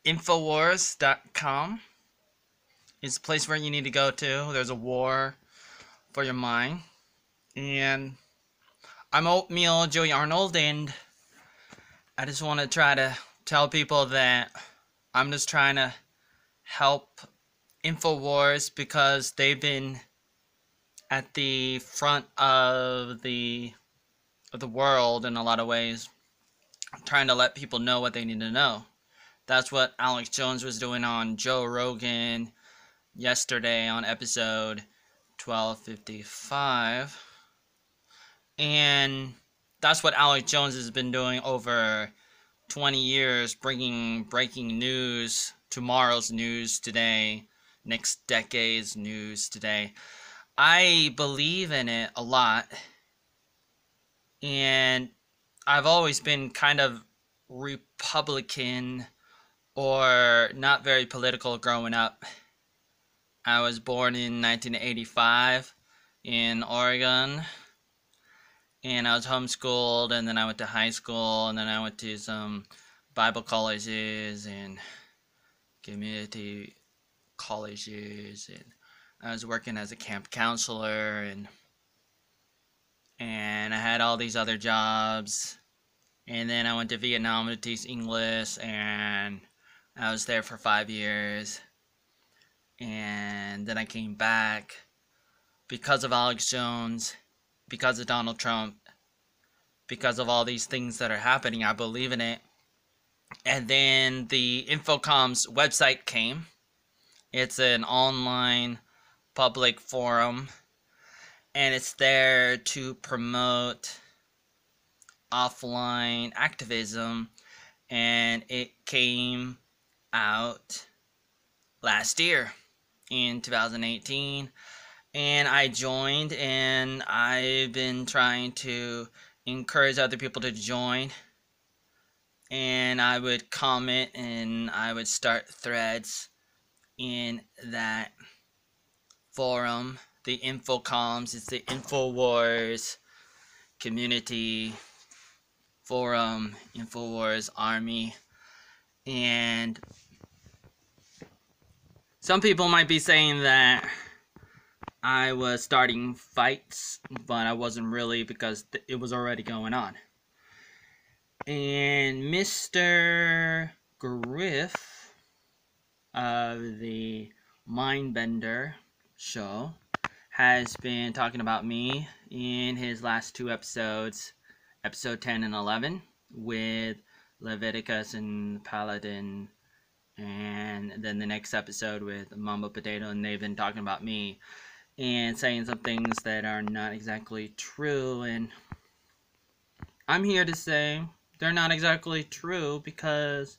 INFOWARS.com is a place where you need to go to. There's a war for your mind. And I'm Oatmeal, Joey Arnold, and I just want to try to tell people that I'm just trying to help INFOWARS because they've been at the front of the world in a lot of ways, trying to let people know what they need to know. That's what Alex Jones was doing on Joe Rogan yesterday on episode 1255. And that's what Alex Jones has been doing over 20 years, bringing breaking news, tomorrow's news today, next decade's news today. I believe in it a lot, and I've always been kind of Republican or not very political growing up. I was born in 1985 in Oregon, and I was homeschooled, and then I went to high school, and then I went to some Bible colleges and community colleges, and I was working as a camp counselor, and I had all these other jobs, and then I went to Vietnam to teach English, and I was there for 5 years, and then I came back because of Alex Jones, because of Donald Trump, because of all these things that are happening. I believe in it. And then the INFOCOMMS website came. It's an online public forum, and it's there to promote offline activism, and it came out last year in 2018, and I joined, and I've been trying to encourage other people to join, and I would comment and I would start threads in that forum. The INFOCOMMS, it's the INFOWARS community forum, INFOWARS army, and some people might be saying that I was starting fights, but I wasn't really, because it was already going on. And Mr. Griff of the Mindbender show has been talking about me in his last two episodes, episode 10 and 11, with Leviticus and Paladin, and then the next episode with Mambo Potato, and they've been talking about me and saying some things that are not exactly true, and I'm here to say they're not exactly true because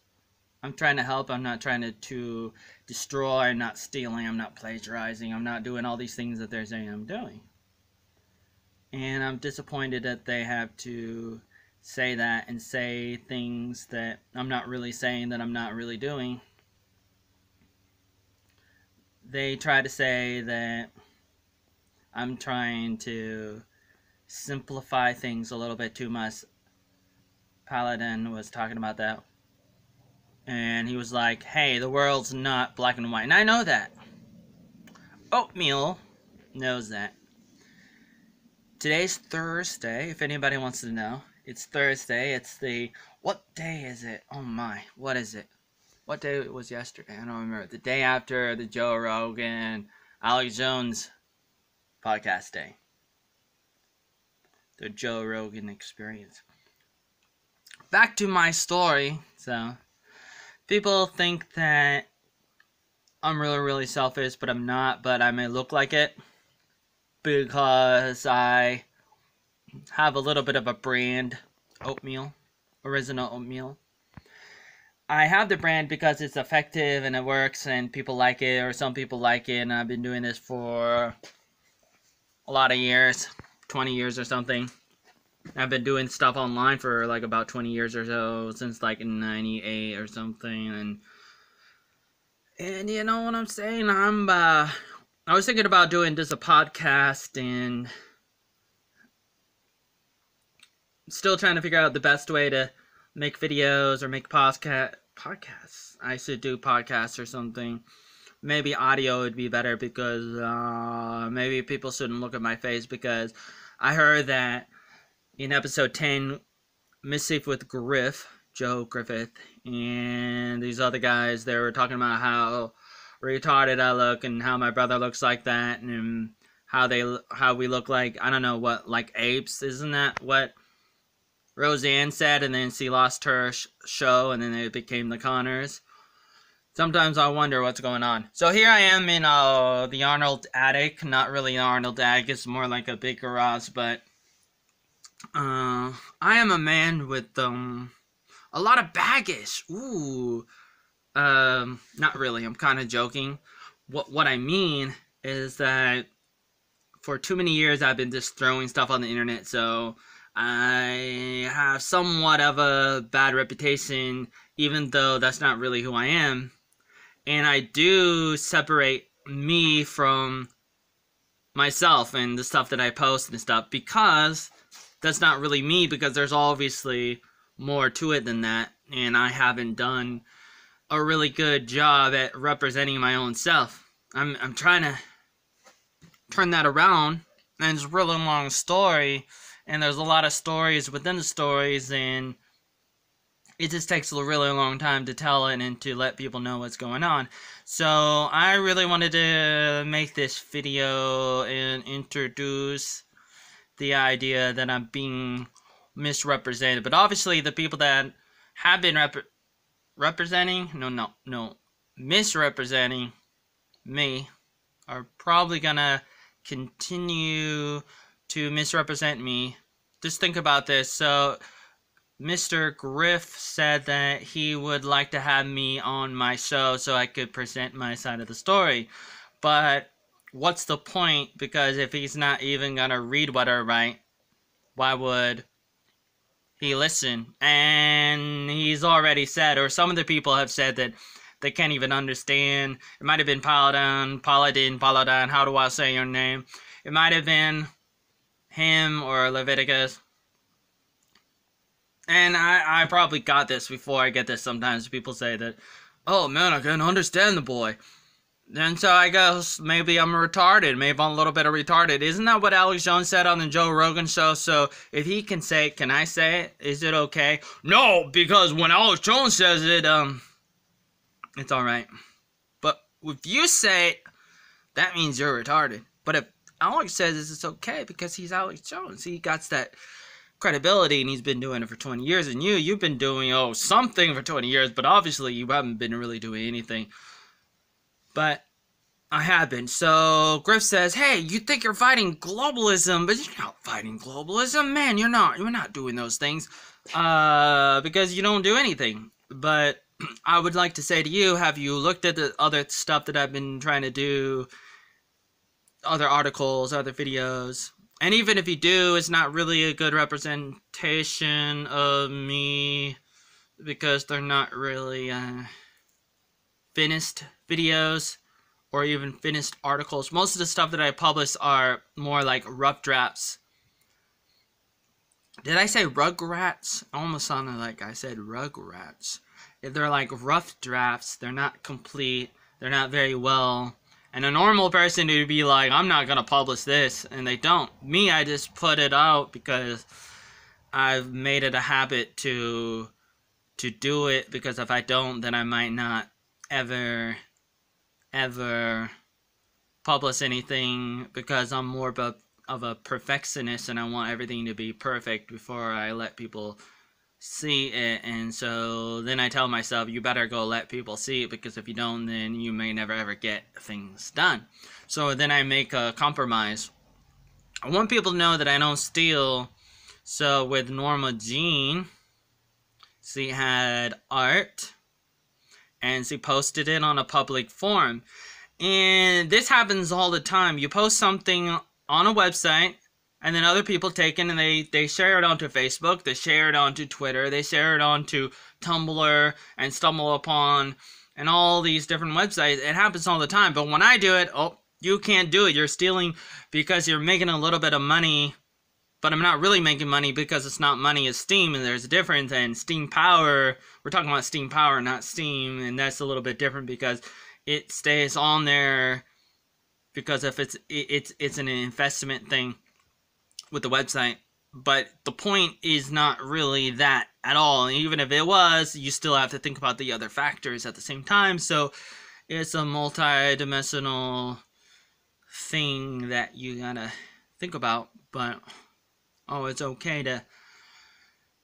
I'm trying to help. I'm not trying to destroy. I'm not stealing. I'm not plagiarizing. I'm not doing all these things that they're saying I'm doing. And I'm disappointed that they have to say that and say things that I'm not really saying, that I'm not really doing. They try to say that I'm trying to simplify things a little bit too much. Paladin was talking about that, and he was like, hey, the world's not black and white, and I know that. Oatmeal knows that. Today's Thursday, if anybody wants to know. It's Thursday. It's the... What day is it? Oh my. What is it? What day it was yesterday? I don't remember. The day after the Joe Rogan, Alex Jones podcast day. The Joe Rogan experience. Back to my story. So, people think that I'm really, really selfish, but I'm not. But I may look like it because I have a little bit of a brand, Oatmeal, original Oatmeal. I have the brand because it's effective and it works and people like it, or some people like it, and I've been doing this for a lot of years, 20 years or something. I've been doing stuff online for like about 20 years or so, since like 98 or something, and you know what I'm saying? I was thinking about doing just a podcast, and still trying to figure out the best way to make videos or make podcasts podcasts. I should do podcasts or something. Maybe audio would be better because maybe people shouldn't look at my face, because I heard that in episode 10, Mischief with Joe Griffith, and these other guys, they were talking about how retarded I look and how my brother looks like that, and how we look like, I don't know what, like apes. Isn't that what Roseanne said? And then she lost her show, and then it became the Connors. Sometimes I wonder what's going on. So here I am in the Arnold attic. Not really an Arnold attic, it's more like a big garage, but I am a man with a lot of baggage. Ooh. Not really, I'm kind of joking. What I mean is that for too many years I've been just throwing stuff on the internet, so I have somewhat of a bad reputation, even though that's not really who I am. And I do separate me from myself and the stuff that I post and stuff, because that's not really me, because there's obviously more to it than that, and I haven't done a really good job at representing my own self. I'm trying to turn that around, and it's a really long story, and there's a lot of stories within the stories, and it just takes a really long time to tell it and to let people know what's going on. So I really wanted to make this video and introduce the idea that I'm being misrepresented. But obviously the people that have been misrepresenting me are probably gonna continue to misrepresent me. Just think about this. So Mr. Griff said that he would like to have me on my show so I could present my side of the story. But what's the point? Because if he's not even gonna read what I write, why would he listen? And he's already said, or some of the people have said, that they can't even understand. It might have been Paladin, how do I say your name? It might have been him or Leviticus. And I probably got this before. I get this sometimes. People say that, oh man, I can't understand the boy. And so I guess maybe I'm retarded. Maybe I'm a little bit of retarded. Isn't that what Alex Jones said on the Joe Rogan show? So if he can say it, can I say it? Is it okay? No, because when Alex Jones says it, it's alright. But if you say it, that means you're retarded. But if Alex says it, it's okay because he's Alex Jones. He got that credibility, and he's been doing it for 20 years, and you've been doing something for 20 years, but obviously you haven't been really doing anything. But I have been. So Griff says, hey, you think you're fighting globalism, but you're not fighting globalism, man. You're not doing those things because you don't do anything. But I would like to say to you, have you looked at the other stuff that I've been trying to do, other articles, other videos? And even if you do, it's not really a good representation of me, because they're not really finished videos or even finished articles. Most of the stuff that I publish are more like rough drafts. Did I say rugrats? I almost sounded like I said rugrats. They're like rough drafts. They're not complete. They're not very well. And a normal person would be like, I'm not going to publish this. And they don't. Me, I just put it out because I've made it a habit to do it. Because if I don't, then I might not ever publish anything. Because I'm more of a perfectionist, and I want everything to be perfect before I let people see it. And so then I tell myself, you better go let people see it, because if you don't, then you may never ever get things done. So then I make a compromise. I want people to know that I don't steal. So with Norma Jean, she had art and she posted it on a public forum. And this happens all the time. You post something on a website, and then other people take it and they share it onto Facebook, they share it onto Twitter, they share it onto Tumblr and Stumble Upon and all these different websites. It happens all the time. But when I do it, oh, you can't do it. You're stealing because you're making a little bit of money but I'm not really making money because it's not money, it's steam, and there's a difference. And steam power, we're talking about steam power, not steam, and that's a little bit different because it stays on there because if it's an investment thing with the website. But the point is not really that at all. And even if it was, you still have to think about the other factors at the same time. So it's a multi-dimensional thing that you gotta think about. But it's okay to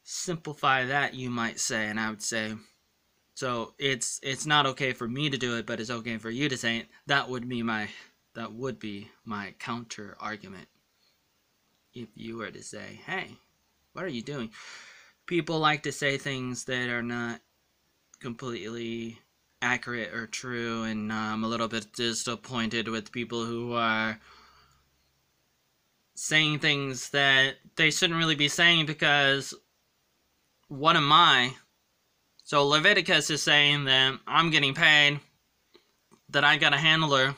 simplify that, you might say, and I would say. So it's not okay for me to do it, but it's okay for you to say it. That would be my counter argument. If you were to say, hey, what are you doing? People like to say things that are not completely accurate or true, and I'm a little bit disappointed with people who are saying things that they shouldn't really be saying, because what am I? So Leviticus is saying that I'm getting paid, that I got a handler.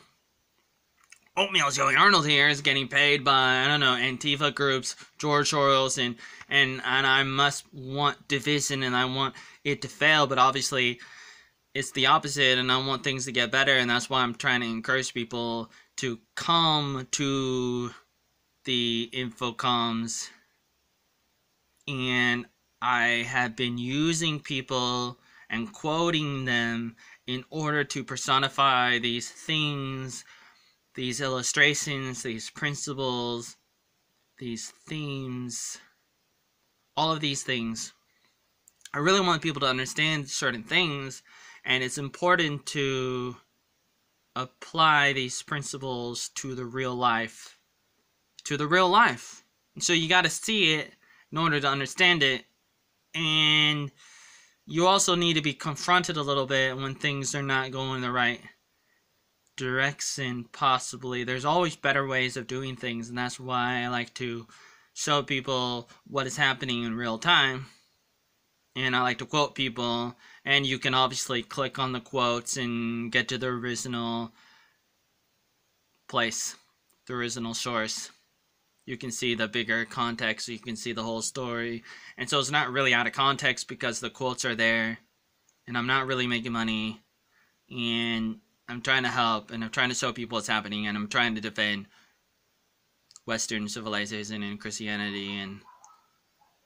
Oatmeal Joey Arnold here is getting paid by, I don't know, Antifa groups, George Soros, and I must want division, and I want it to fail, but obviously it's the opposite, and I want things to get better, and that's why I'm trying to encourage people to come to the INFOCOMMS, and I have been using people and quoting them in order to personify these things, these illustrations, these principles, these themes, all of these things. I really want people to understand certain things, and it's important to apply these principles to the real life. And so you got to see it in order to understand it, and you also need to be confronted a little bit when things are not going the right direction, possibly. There's always better ways of doing things, and that's why I like to show people what is happening in real time, and I like to quote people, and you can obviously click on the quotes and get to the original place, the original source. You can see the bigger context, so you can see the whole story, and so it's not really out of context because the quotes are there, and I'm not really making money, and I'm trying to help, and I'm trying to show people what's happening, and I'm trying to defend Western civilization and Christianity and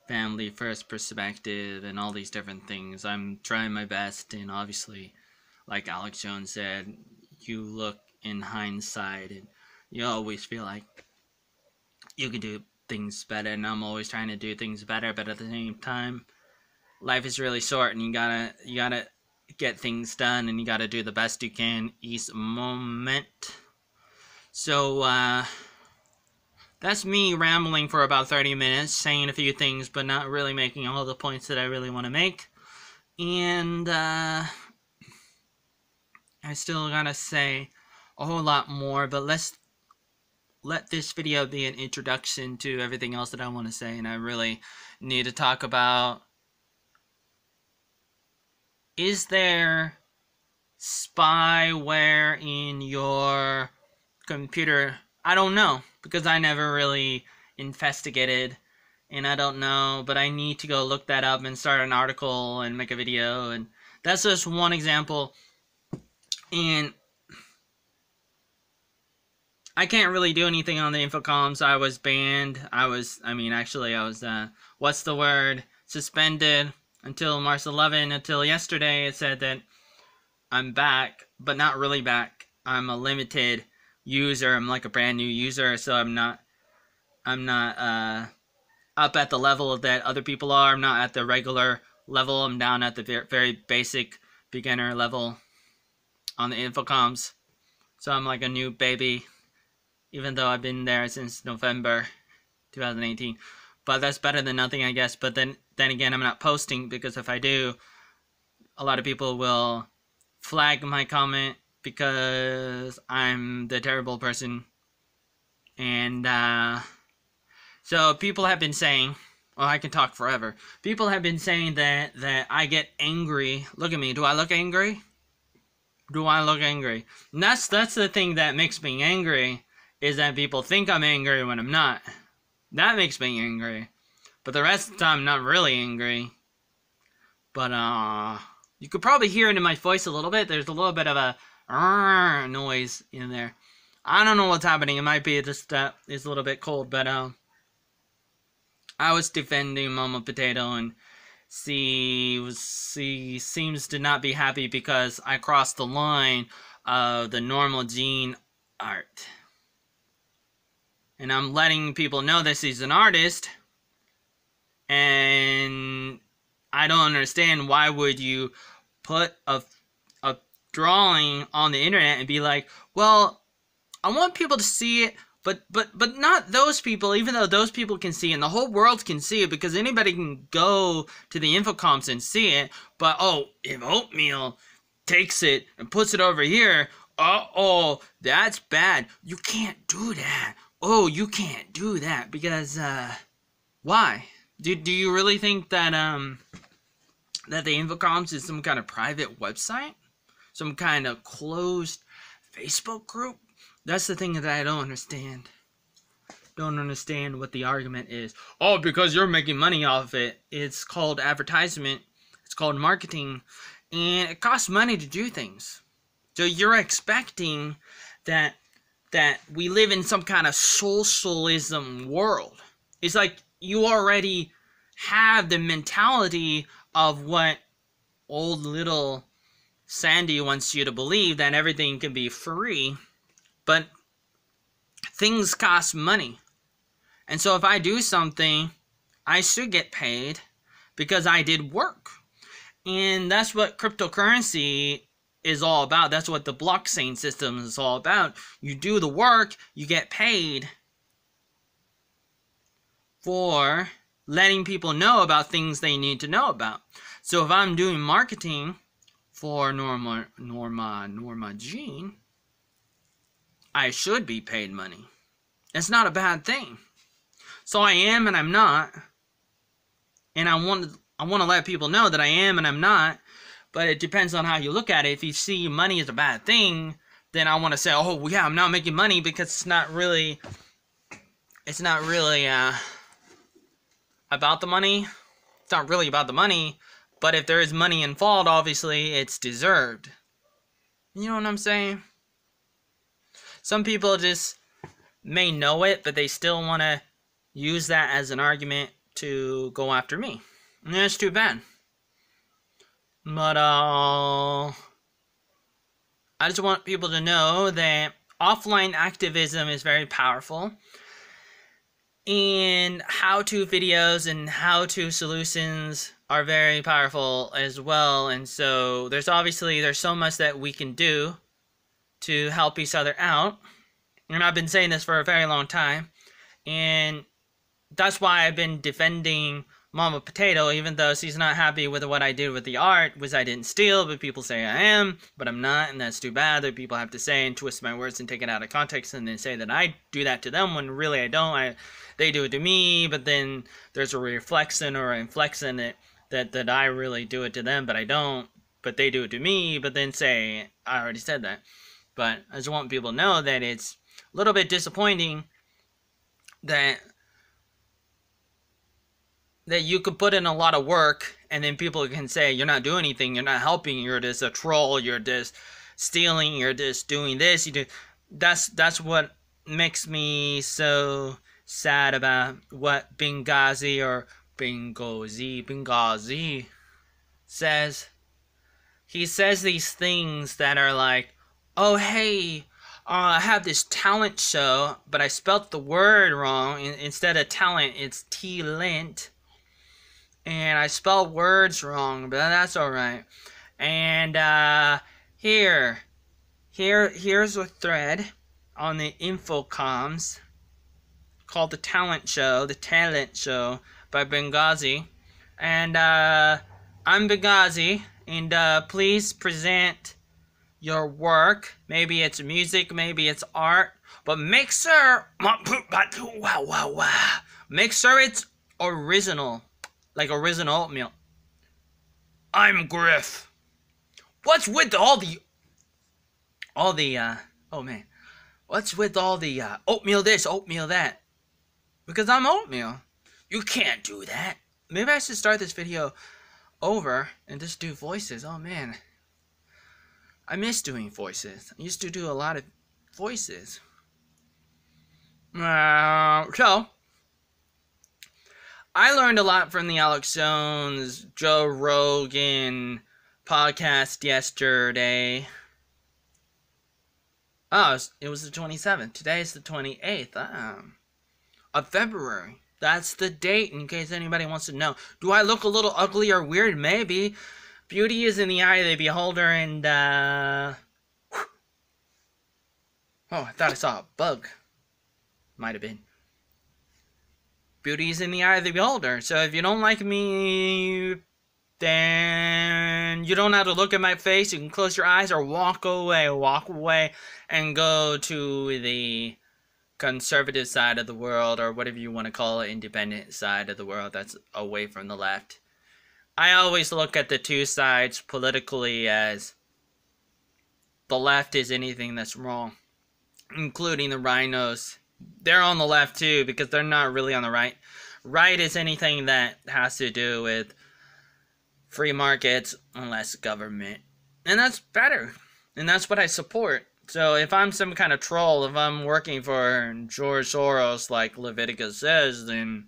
family first perspective and all these different things. I'm trying my best, and obviously, like Alex Jones said, you look in hindsight, and you always feel like you can do things better, and I'm always trying to do things better, but at the same time, life is really short, and you gotta get things done, and you gotta do the best you can each moment. So that's me rambling for about 30 minutes, saying a few things, but not really making all the points that I really want to make. And I still gotta say a whole lot more, but let's let this video be an introduction to everything else that I want to say. And I really need to talk about, is there spyware in your computer? I don't know, because I never really investigated, and I don't know, but I need to go look that up and start an article and make a video, and that's just one example. And I can't really do anything on the INFOCOMMS. I was banned. I was what's the word? Suspended until March 11. Until yesterday, it said that I'm back, but not really back. I'm a limited user. I'm like a brand new user, so I'm not up at the level that other people are. I'm not at the regular level. I'm down at the very basic beginner level on the INFOCOMMS. So I'm like a new baby, even though I've been there since November 2018. But that's better than nothing, I guess. But then again, I'm not posting, because if I do, a lot of people will flag my comment because I'm the terrible person. And so people have been saying, well, I can talk forever. People have been saying that I get angry. Look at me. Do I look angry? Do I look angry? And that's the thing that makes me angry, is that people think I'm angry when I'm not. That makes me angry. But the rest of the time, I'm not really angry. But, you could probably hear it in my voice a little bit. There's a little bit of a noise in there. I don't know what's happening. It might be just that it's a little bit cold. But, I was defending Mama Potato, and she seems to not be happy because I crossed the line of the normal Gene art. And I'm letting people know that she's an artist. And I don't understand, why would you put a drawing on the internet and be like, well, I want people to see it, but not those people, even though those people can see it and the whole world can see it because anybody can go to the INFOCOMMS and see it. But oh, if Oatmeal takes it and puts it over here, oh, that's bad. You can't do that. Oh, you can't do that because why? Do you really think that that the INFOCOMMS is some kind of private website? Some kind of closed Facebook group? That's the thing that I don't understand. Don't understand what the argument is. Oh, because you're making money off it. It's called advertisement. It's called marketing. And it costs money to do things. So you're expecting that we live in some kind of socialism world. It's like you already have the mentality of what old little Sandy wants you to believe, that everything can be free, but things cost money. And so if I do something, I should get paid because I did work. And that's what cryptocurrency is all about. That's what the blockchain system is all about. You do the work, you get paid for letting people know about things they need to know about. So if I'm doing marketing for Norma Jean, I should be paid money. It's not a bad thing. So I am and I'm not. And I want to let people know that I am and I'm not. But it depends on how you look at it. If you see money as a bad thing, then I want to say, oh yeah, I'm not making money because it's not really about the money. It's not really about the money. But if there is money involved, obviously it's deserved. You know what I'm saying? Some people just may know it, but they still want to use that as an argument to go after me. And that's too bad. But, I just want people to know that offline activism is very powerful. And how-to videos and how-to solutions are very powerful as well. And so there's so much that we can do to help each other out. And I've been saying this for a very long time. And that's why I've been defending Mama Potato, even though she's not happy with what I did with the art, which I didn't steal, but people say I am, but I'm not, and that's too bad that people have to say and twist my words and take it out of context and then say that I do that to them when really I don't. They do it to me, but then there's a reflection or an inflection that I really do it to them, but I don't, but they do it to me, but then say, I already said that. But I just want people to know that it's a little bit disappointing that you could put in a lot of work and then people can say you're not doing anything, you're not helping, you're just a troll, you're just stealing, you're just doing this, that's what makes me so sad about what Benghazi says. He says these things that are like, oh hey, I have this talent show, but I spelt the word wrong. Instead of talent, it's T-lint. And I spelled words wrong, but that's alright. And here's a thread on the INFOCOMMS called The Talent Show by Benghazi. And I'm Benghazi, and please present your work. Maybe it's music, maybe it's art, but make sure it's original. Like original oatmeal. I'm Griff. What's with all the oh man. What's with all the oatmeal this, oatmeal that? because I'm oatmeal. You can't do that. Maybe I should start this video over and just do voices. Oh man, I miss doing voices. I used to do a lot of voices. So, I learned a lot from the Alex Jones, Joe Rogan podcast yesterday. Oh, it was the 27th. Today is the 28th of February. That's the date, in case anybody wants to know. Do I look a little ugly or weird? Maybe. Beauty is in the eye of the beholder, and, oh, I thought I saw a bug. Might have been. Beauty is in the eye of the beholder. So if you don't like me, then you don't have to look at my face. You can close your eyes or walk away and go to the conservative side of the world, or whatever you want to call it, independent side of the world that's away from the left. I always look at the two sides politically as the left is anything that's wrong, including the rhinos. They're on the left too, because they're not really on the right. Right is anything that has to do with free markets and less government. And that's better. And that's what I support. So if I'm some kind of troll, if I'm working for George Soros like Leviticus says, then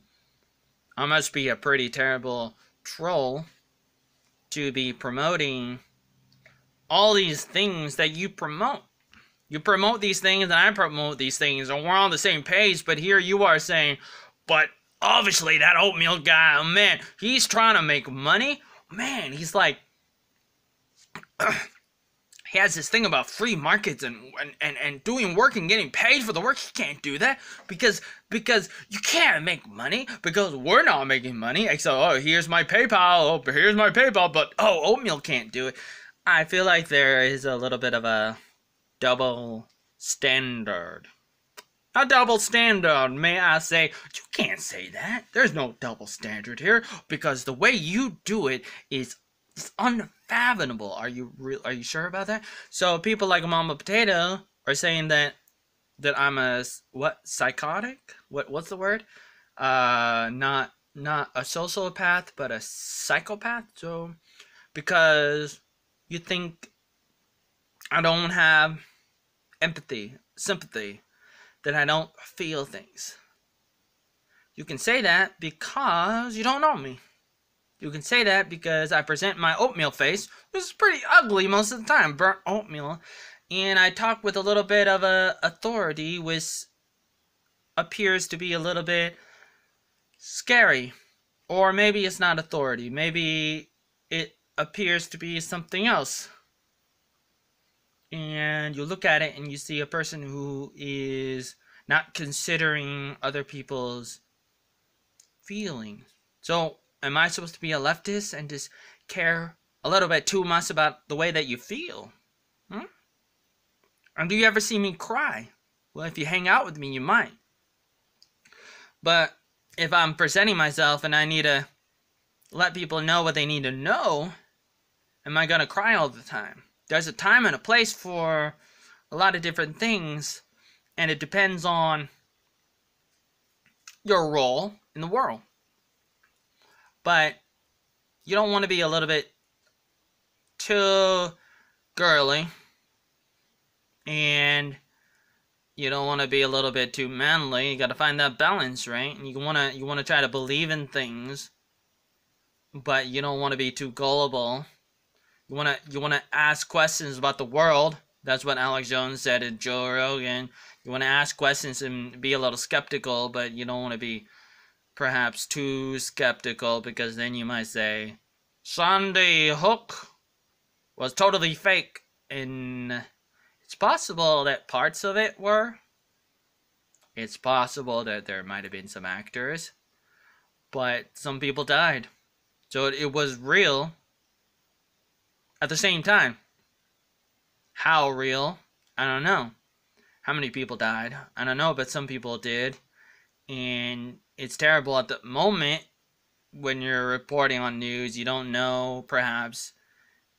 I must be a pretty terrible troll to be promoting all these things that you promote. You promote these things and I promote these things and we're on the same page, but here you are saying, but obviously that oatmeal guy, man, he's trying to make money. Man, he's like, he has this thing about free markets and doing work and getting paid for the work. He can't do that because you can't make money because we're not making money. So, oh, here's my PayPal. Oh, here's my PayPal. But, oh, oatmeal can't do it. I feel like there is a little bit of a double standard. A double standard, may I say. You can't say that. There's no double standard here because the way you do it is unfathomable. Are you sure about that? So people like Mama Potato are saying that I'm a psychotic? What's the word? Not a sociopath, but a psychopath. So because you think I don't have empathy, sympathy, that I don't feel things. You can say that because you don't know me. You can say that because I present my oatmeal face, which is pretty ugly most of the time, burnt oatmeal, and I talk with a little bit of authority, which appears to be a little bit scary. Or maybe it's not authority. Maybe it appears to be something else. And you look at it and you see a person who is not considering other people's feelings. So, am I supposed to be a leftist and just care a little bit too much about the way that you feel? And do you ever see me cry? Well, if you hang out with me, you might. But if I'm presenting myself and I need to let people know what they need to know, am I going to cry all the time? There's a time and a place for a lot of different things, and it depends on your role in the world. But you don't want to be a little bit too girly, and you don't want to be a little bit too manly. You got to find that balance, right? And you want to try to believe in things, but you don't want to be too gullible. You want to ask questions about the world. That's what Alex Jones said to Joe Rogan. You want to ask questions and be a little skeptical, but you don't want to be perhaps too skeptical, because then you might say Sandy Hook was totally fake, and it's possible that parts of it were. It's possible that there might have been some actors, but some people died. So it was real at the same time. How real? I don't know. How many people died? I don't know, but some people did. And it's terrible at the moment when you're reporting on news. You don't know, perhaps,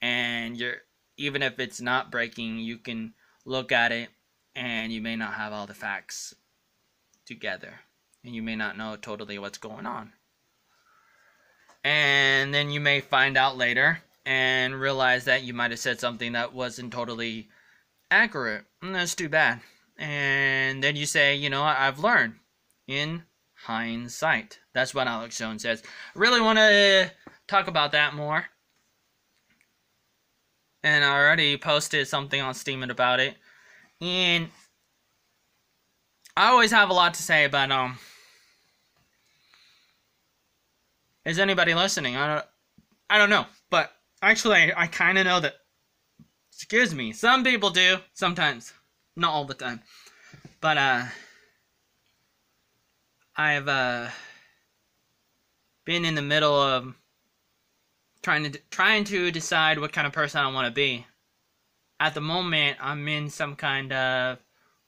and even if it's not breaking, you can look at it and you may not have all the facts together. and you may not know totally what's going on. And then you may find out later and realize that you might have said something that wasn't totally accurate. And that's too bad. And then you say, you know what, I've learned in hindsight. That's what Alex Jones says. I really want to talk about that more. And I already posted something on Steemit about it. And I always have a lot to say, but is anybody listening? I don't know. But actually, I kind of know that. Excuse me. Some people do. Sometimes. Not all the time. But I've been in the middle of trying to decide what kind of person I want to be. At the moment, I'm in some kind of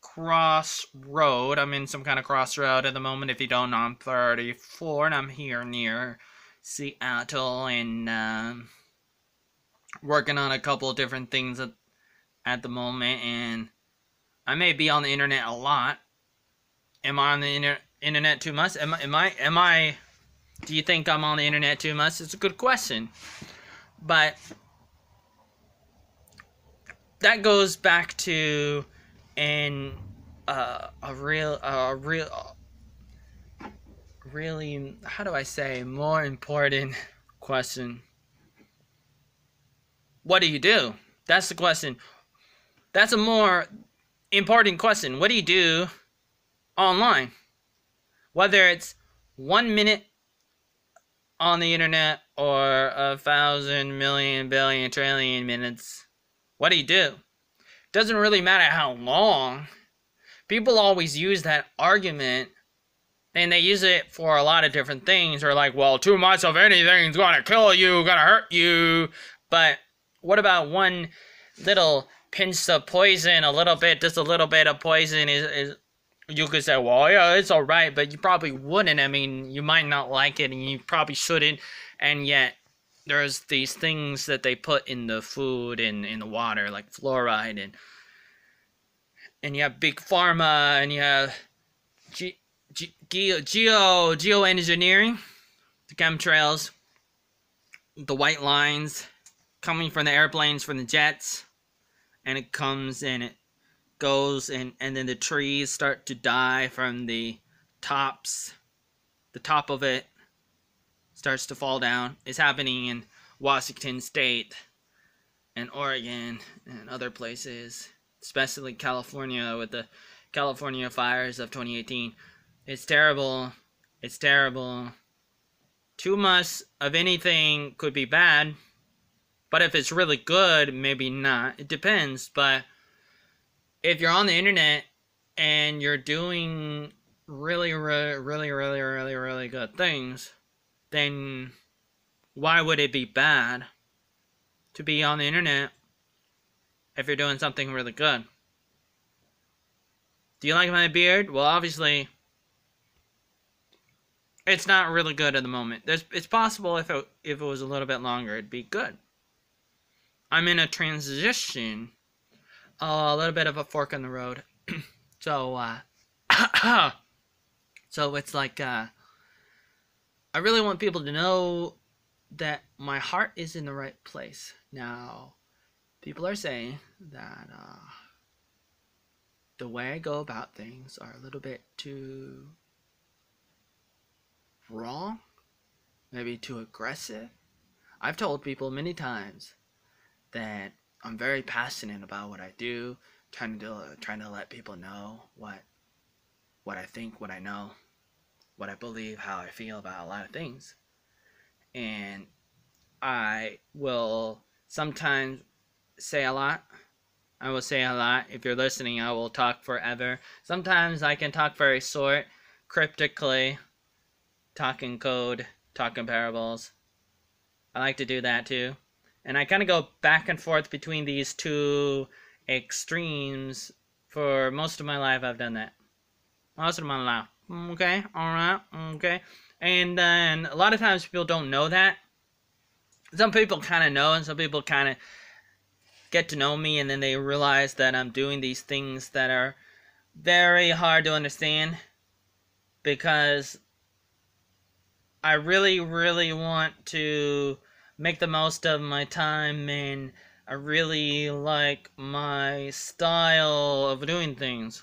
crossroad. At the moment. If you don't know, I'm 34 and I'm here near Seattle and working on a couple of different things at the moment, and I may be on the internet a lot. Am I on the internet too much? Am I? Do you think I'm on the internet too much? It's a good question, but that goes back to really, how do I say, more important question. What do you do? That's the question. That's a more important question. What do you do online? Whether it's 1 minute on the internet or 1,000 million billion trillion minutes, what do you do? Doesn't really matter how long. People always use that argument, and they use it for a lot of different things. They're like, well, too much of anything is gonna kill you, gonna hurt you. But what about one little pinch of poison, just a little bit of poison is you could say, well, yeah, it's alright, but you probably wouldn't. I mean, you might not like it, and you probably shouldn't, and yet there's these things that they put in the food and in the water, like fluoride, and you have big pharma, and you have geoengineering, the chemtrails, the white lines coming from the airplanes, from the jets, and it comes and it goes, and then the trees start to die from the tops. The top of it starts to fall down. It's happening in Washington State and Oregon and other places, especially California with the California fires of 2018. It's terrible. It's terrible. Too much of anything could be bad, but if it's really good, maybe not. It depends, but if you're on the internet and you're doing really good things, then why would it be bad to be on the internet if you're doing something really good? Do you like my beard? Well, obviously, it's not really good at the moment. It's possible if it was a little bit longer, it'd be good. I'm in a transition. A little bit of a fork in the road. So it's like, I really want people to know that my heart is in the right place. Now, people are saying that the way I go about things are a little bit too wrong, maybe too aggressive. I've told people many times that I'm very passionate about what I do, trying to let people know what I think, what I know, what I believe, how I feel about a lot of things. And I will sometimes say a lot. I will say a lot. If you're listening, I will talk forever. Sometimes I can talk very short, cryptically, talk in code, talk in parables. I like to do that too. And I kind of go back and forth between these two extremes. For most of my life, I've done that. Most of my life. Okay, alright, okay. And then a lot of times people don't know that. Some people kind of know, and some people kind of get to know me, and then they realize that I'm doing these things that are very hard to understand. because I really, really want to make the most of my time, and I really like my style of doing things.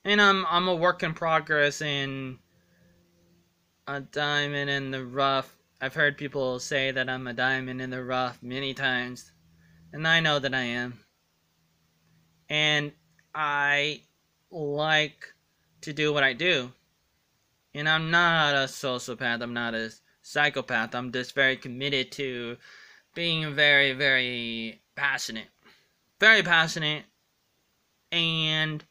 And I'm a work in progress and a diamond in the rough. I've heard people say that I'm a diamond in the rough many times, and I know that I am. And I like to do what I do. And I'm not a sociopath, I'm not a psychopath, I'm just very committed to being very, very passionate. Very passionate, and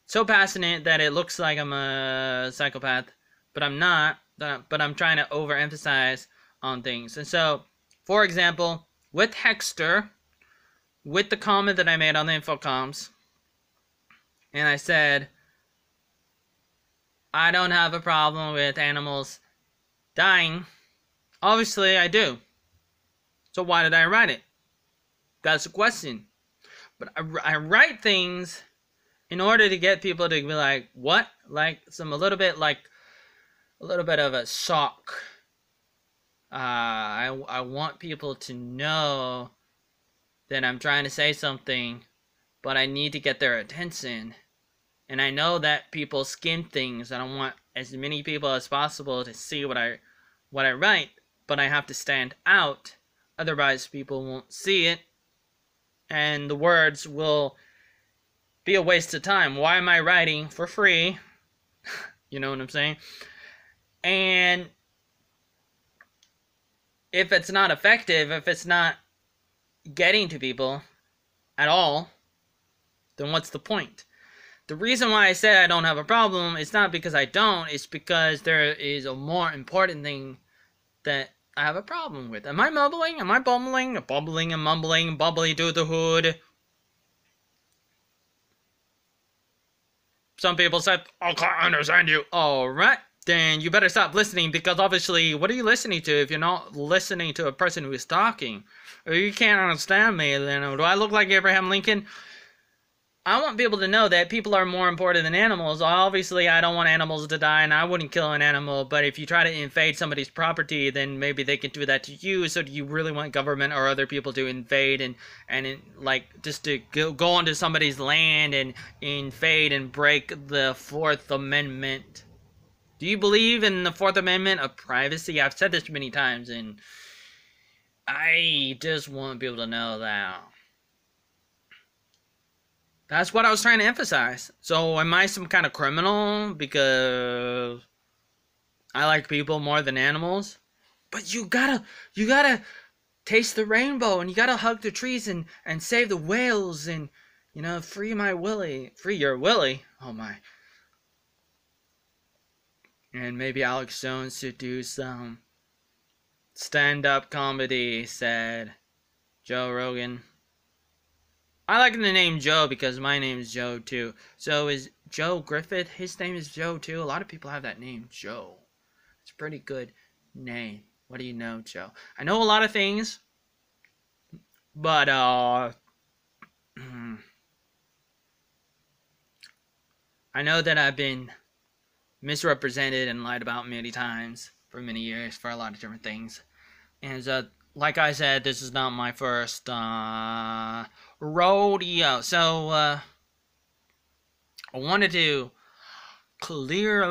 so passionate that it looks like I'm a psychopath, but I'm not. But I'm trying to overemphasize on things. And so, for example, with Hexter, with the comment that I made on the INFOCOMMS, and I said, I don't have a problem with animals dying. Obviously, I do. So why did I write it? That's the question. But I write things in order to get people to be like, what? Like a little bit of a shock. I want people to know that I'm trying to say something, but I need to get their attention. And I know that people skim things, and I want as many people as possible to see what I write, but I have to stand out. Otherwise, people won't see it, and the words will be a waste of time. Why am I writing for free? You know what I'm saying? And if it's not effective, if it's not getting to people at all, then what's the point? The reason why I say I don't have a problem is not because I don't, it's because there is a more important thing that I have a problem with. Am I mumbling? Am I bumbling? Bumbling and mumbling, bubbly to the hood. Some people said, I can't understand you. Alright, then you better stop listening, because obviously, what are you listening to if you're not listening to a person who is talking? Or you can't understand me, then do I look like Abraham Lincoln? I want people to know that people are more important than animals. Obviously, I don't want animals to die, and I wouldn't kill an animal, but if you try to invade somebody's property, then maybe they can do that to you. So do you really want government or other people to invade and like, just to go onto somebody's land and invade and break the Fourth Amendment? Do you believe in the Fourth Amendment of privacy? I've said this many times, and I just want people to know that. That's what I was trying to emphasize. So am I some kind of criminal because I like people more than animals? But you gotta taste the rainbow, and you gotta hug the trees and save the whales, and, you know, free my Willie. Free your Willie. Oh my. And maybe Alex Jones should do some stand-up comedy, said Joe Rogan. I like the name Joe because my name is Joe too. So is Joe Griffith? His name is Joe too. A lot of people have that name, Joe. It's a pretty good name. What do you know, Joe? I know a lot of things, but I know that I've been misrepresented and lied about many times for many years for a lot of different things. And like I said, this is not my first rodeo. So I wanted to clear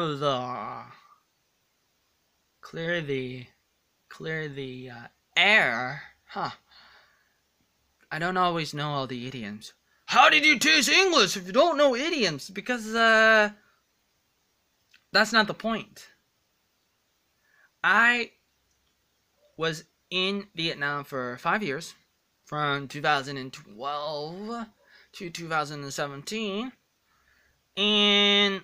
the air. Huh. I don't always know all the idioms. How did you teach English if you don't know idioms? Because that's not the point. I was in Vietnam for 5 years, from 2012 to 2017, and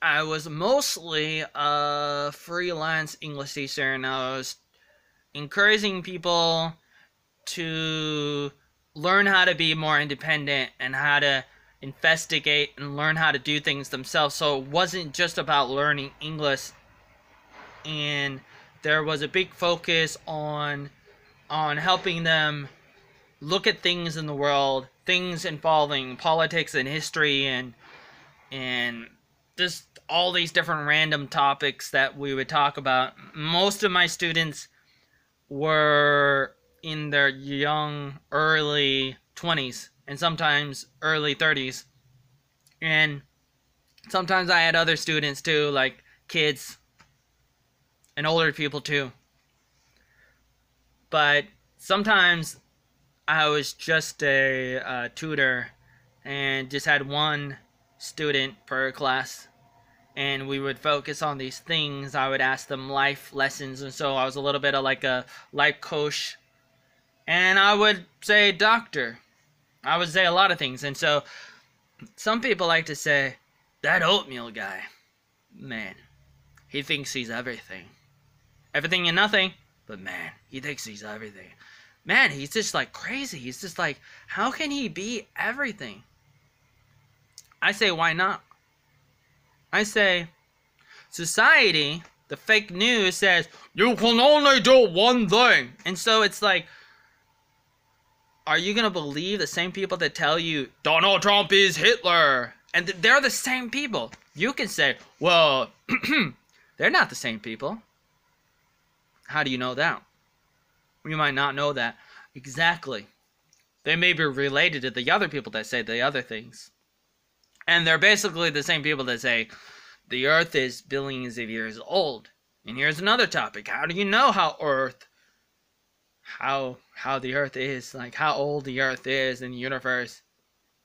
I was mostly a freelance English teacher, and I was encouraging people to learn how to be more independent and how to investigate and learn how to do things themselves. So it wasn't just about learning English, and there was a big focus on helping them look at things in the world, things involving politics and history and just all these different random topics that we would talk about. Most of my students were in their early 20s, and sometimes early 30s. And sometimes I had other students too, like kids and older people too. But sometimes I was just a tutor and just had one student per class, and we would focus on these things. I would ask them life lessons, and so I was a little bit of like a life coach, and I would say doctor. I would say a lot of things. And so some people like to say, that Oatmeal guy, man, he thinks he's everything. Everything and nothing, but man, he thinks he's everything. Man, he's just like crazy. He's just like, how can he be everything? I say, why not? I say, society, the fake news says, you can only do one thing. And so it's like, are you going to believe the same people that tell you Donald Trump is Hitler? And they're the same people. You can say, well, they're not the same people. How do you know that? You might not know that. Exactly. They may be related to the other people that say the other things. And they're basically the same people that say the Earth is billions of years old. And here's another topic. How do you know how the Earth is, like how old the Earth is in the universe?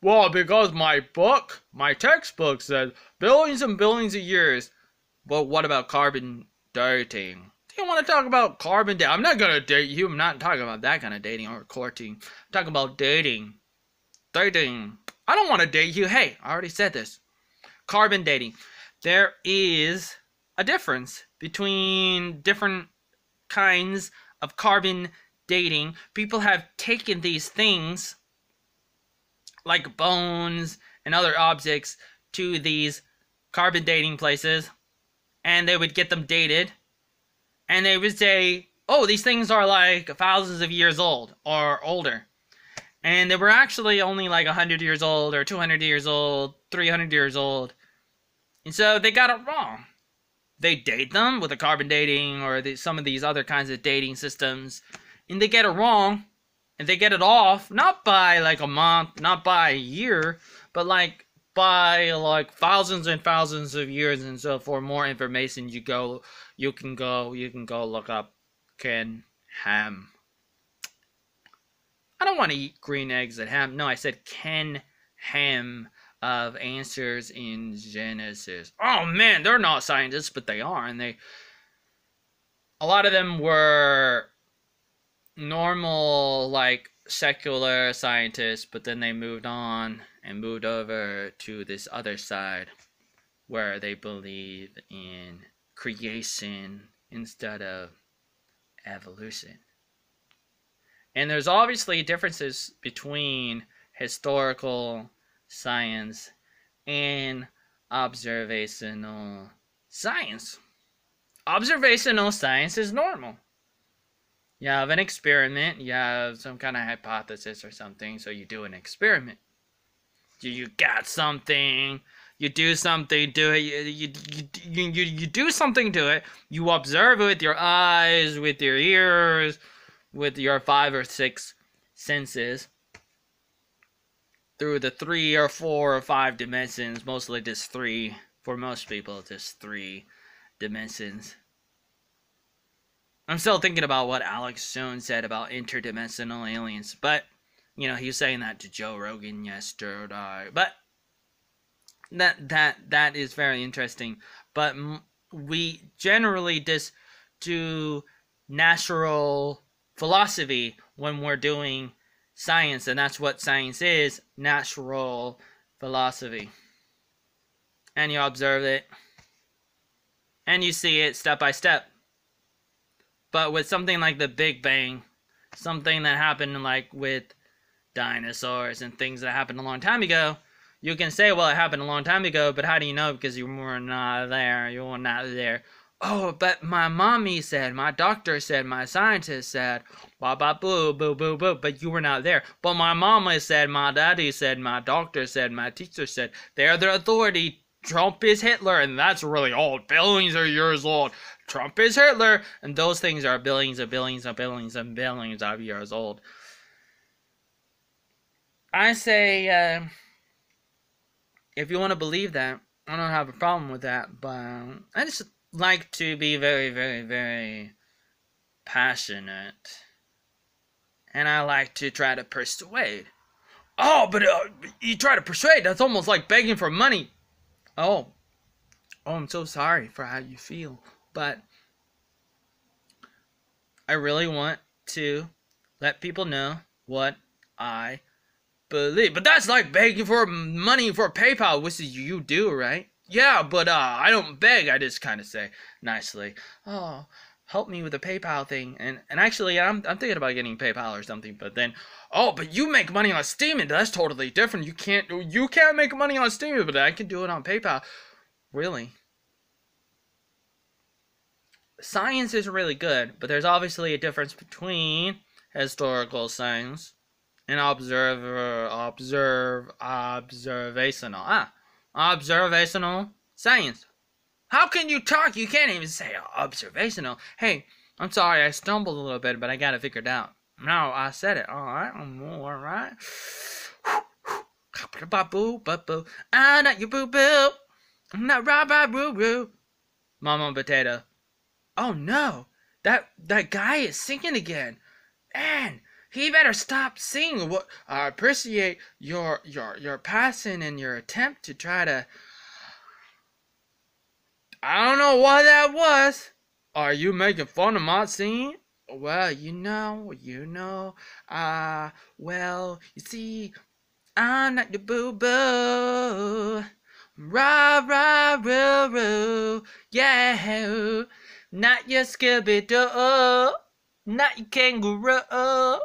Well, because my textbook says billions and billions of years. But what about carbon dating? Do you want to talk about carbon dating? I'm not going to date you. I'm not talking about that kind of dating or courting. I'm talking about dating. Dating. I don't want to date you. Hey, I already said this. Carbon dating. There is a difference between different kinds of carbon dating. People have taken these things, like bones and other objects, to these carbon dating places, and they would get them dated, and they would say, oh, these things are like thousands of years old or older. And they were actually only like 100 years old or 200 years old, 300 years old. And so they got it wrong. They date them with a carbon dating or some of these other kinds of dating systems, and they get it wrong, and they get it off, not by like a month, not by a year, but like by like thousands and thousands of years. And so for more information, you can go look up Ken Ham. I don't want to eat green eggs at Ham. No, I said Ken Ham of Answers in Genesis. Oh man, they're not scientists, but they are, and a lot of them were normal, like secular scientists, but then they moved on and moved over to this other side where they believe in creation instead of evolution. And there's obviously differences between historical science and observational science. Observational science is normal. You have an experiment, you have some kind of hypothesis or something, so you do an experiment. You got something, you do something to it, you do something to it, you observe it with your eyes, with your ears, with your 5 or 6 senses, through the 3 or 4 or 5 dimensions, mostly just 3, for most people, just 3 dimensions. I'm still thinking about what Alex Jones said about interdimensional aliens, but, you know, he was saying that to Joe Rogan yesterday, but that is very interesting. But we generally just do natural philosophy when we're doing science, and that's what science is, natural philosophy. And you observe it, and you see it step by step. But with something like the Big Bang, something that happened like with dinosaurs and things that happened a long time ago, you can say, well, it happened a long time ago, but how do you know? Because you were not there. You were not there. Oh, but my mommy said, my doctor said, my scientist said, blah, blah, boo, boo, boo, boo, but you were not there. But my mama said, my daddy said, my doctor said, my teacher said. They're the authority Trump is Hitler, and that's really old. Billions of years old. Trump is Hitler, and those things are billions of billions of billions and billions of years old. I say, if you want to believe that, I don't have a problem with that, but I just like to be very, very, very passionate. And I like to try to persuade. Oh, but you try to persuade, that's almost like begging for money. Oh, I'm so sorry for how you feel, but I really want to let people know what I believe. But that's like begging for money for PayPal, which is you do, right? Yeah, but I don't beg. I just kind of say nicely, oh, help me with the PayPal thing. And actually, I'm thinking about getting PayPal or something. But then, oh, but you make money on Steam, and that's totally different. You can't make money on Steam, but I can do it on PayPal. Really? Science is really good, but there's obviously a difference between historical science and observational science. How can you talk? You can't even say observational. Hey, I'm sorry, I stumbled a little bit, but I got it figured out. No, I said it. All right, all right. Boo. I'm not your boo. I'm not boo. Mama Potato. Oh no, that guy is singing again. Man, he better stop singing. What? I appreciate your passion and your attempt to try to. I don't know what that was. Are you making fun of my singing? Well, you know. Well, you see, I'm not your boo. Roo, yeah. Not your Scooby-Doo, not your kangaroo.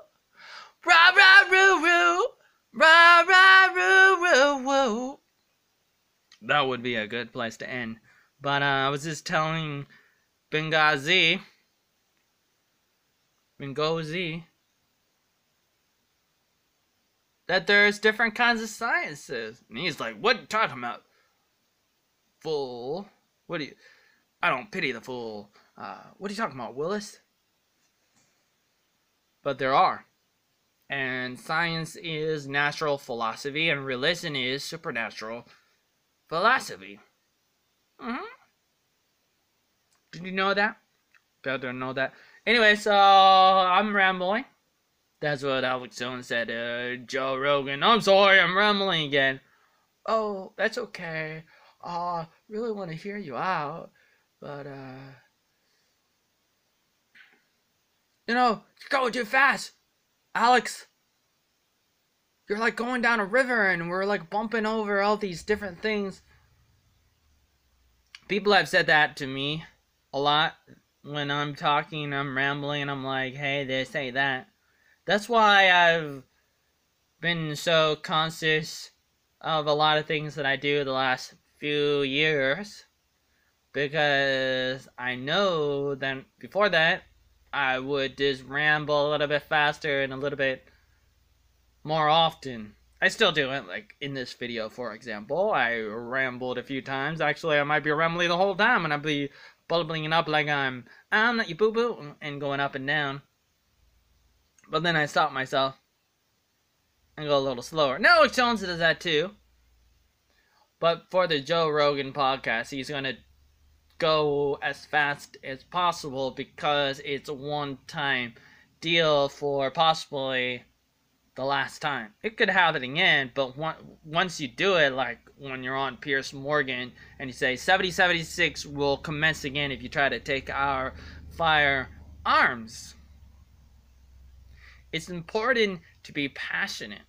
Roo. That would be a good place to end. But I was just telling Benghazi, that there's different kinds of sciences. And he's like, what are you talking about? Fool. I don't pity the fool. What are you talking about, Willis? But there are. And science is natural philosophy, and religion is supernatural philosophy. Did you know that? Better know that. Anyway, so I'm rambling. That's what Alex Jones said. Joe Rogan. I'm sorry, I'm rambling again. Oh, that's okay. Really want to hear you out. But, you're going too fast. Alex, you're like going down a river and we're like bumping over all these different things. People have said that to me a lot when I'm talking, I'm rambling, I'm like, hey, this, hey, that. That's why I've been so conscious of a lot of things that I do the last few years. Because I know that before that, I would just ramble a little bit faster and a little bit more often. I still do it, like in this video, for example. I rambled a few times. Actually, I might be rambling the whole time, and I'd be bubbling up like I'm not your boo-boo, and going up and down. But then I stop myself and go a little slower. Now, Alex Jones does that too. But for the Joe Rogan podcast, he's going to go as fast as possible because it's a one-time deal for possibly the last time. It could happen again, but once you do it, like when you're on Piers Morgan and you say 7076 will commence again if you try to take our firearms. It's important to be passionate.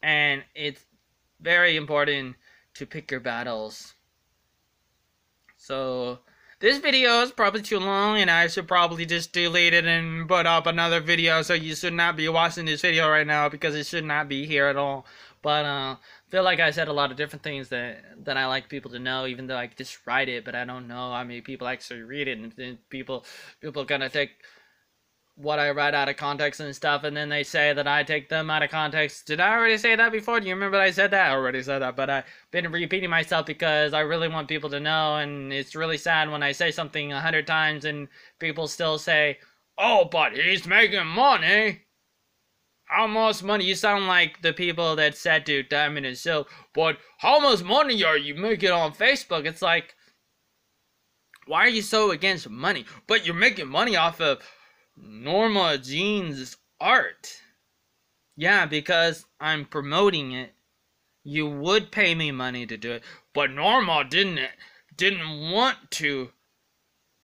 And it's very important to pick your battles. So, this video is probably too long, and I should probably just delete it and put up another video, so you should not be watching this video right now, because it should not be here at all. But, I feel like I said a lot of different things that I like people to know, even though I just write it, but I don't know how many people actually read it, and then people gonna take what I write out of context and stuff, and then they say that I take them out of context. Did I already say that before? Do you remember I said that? I already said that, but I've been repeating myself because I really want people to know, and it's really sad when I say something 100 times and people still say, oh, but he's making money. How much money? You sound like the people that said to Diamond and Silk, but how much money are you making on Facebook? It's like, why are you so against money? But you're making money off of Norma Jean's art. Yeah, because I'm promoting it. You would pay me money to do it, but Norma didn't want to